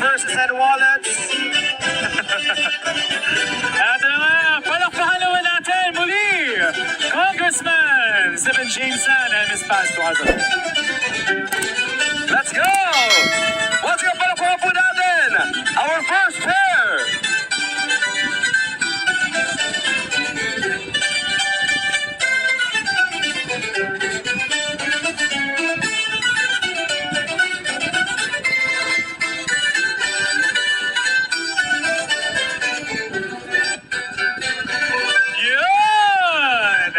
purses and wallets. At naman, palakpakan naman natin muli, Congressman Stephen Jameson and Ms. Paz Tuazon. Let's go! Once again, palakpakan po natin our first pair. Yun!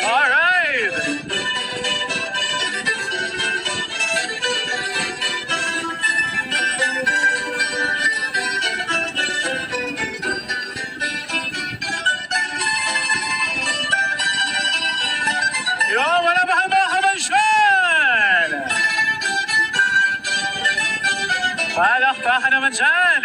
All right! Yun, wala ba kayo mga kabansyan? Palakpakan naman dyan.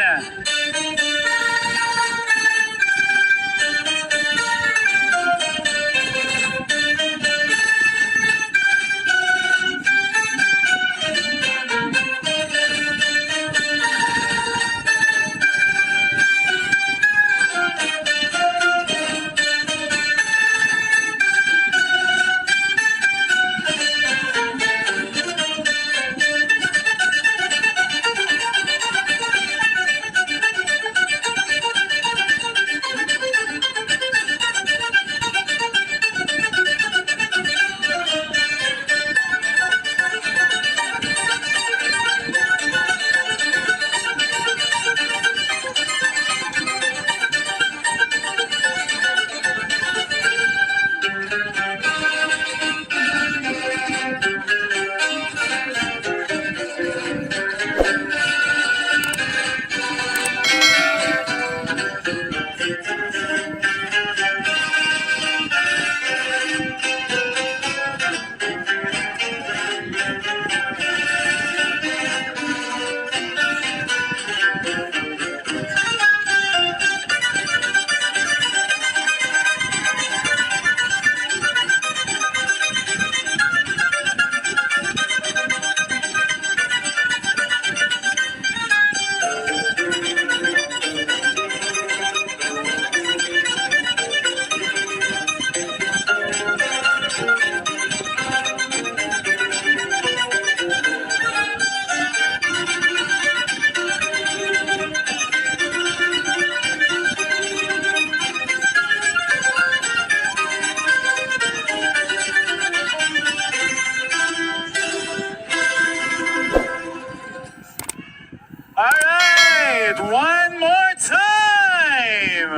All right, one more time.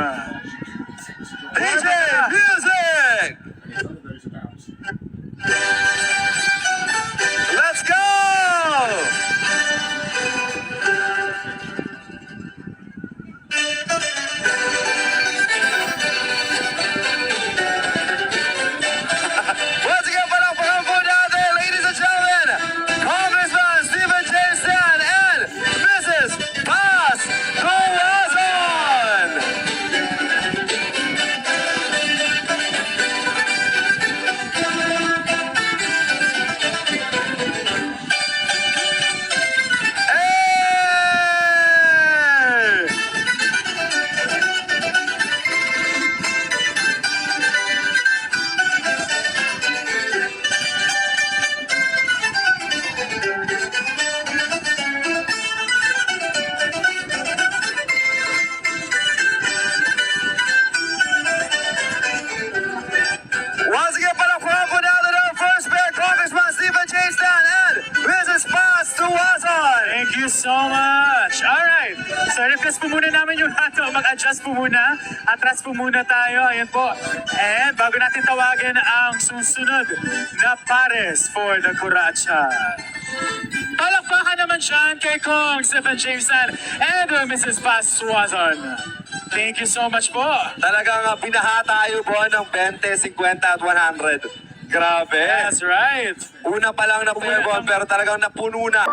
DJ Music! Let's go! Once again, palakpakan po natin, ladies and gentlemen, Congressman Stephen Jameson and Mrs. Paz Tuazon! Hey! Once again, palakpakan po natin our first pair, Congressman Stephen Jameson and Mrs. Paz Tuazon! Thank you so much. All right. So, request po muna namin yung hato. Mag-adjust po muna. Atras po muna tayo. Ayan po. And bago natin tawagin ang susunod na pares for the Curacha. Palakpakan naman John K. Kong, Stephen Jameson, and Mrs. Paz Suazon. Thank you so much po. Talagang binaha tayo po ng 20, 50 at 100. Grabe. That's right. Una pa lang na pero talagang napuno na.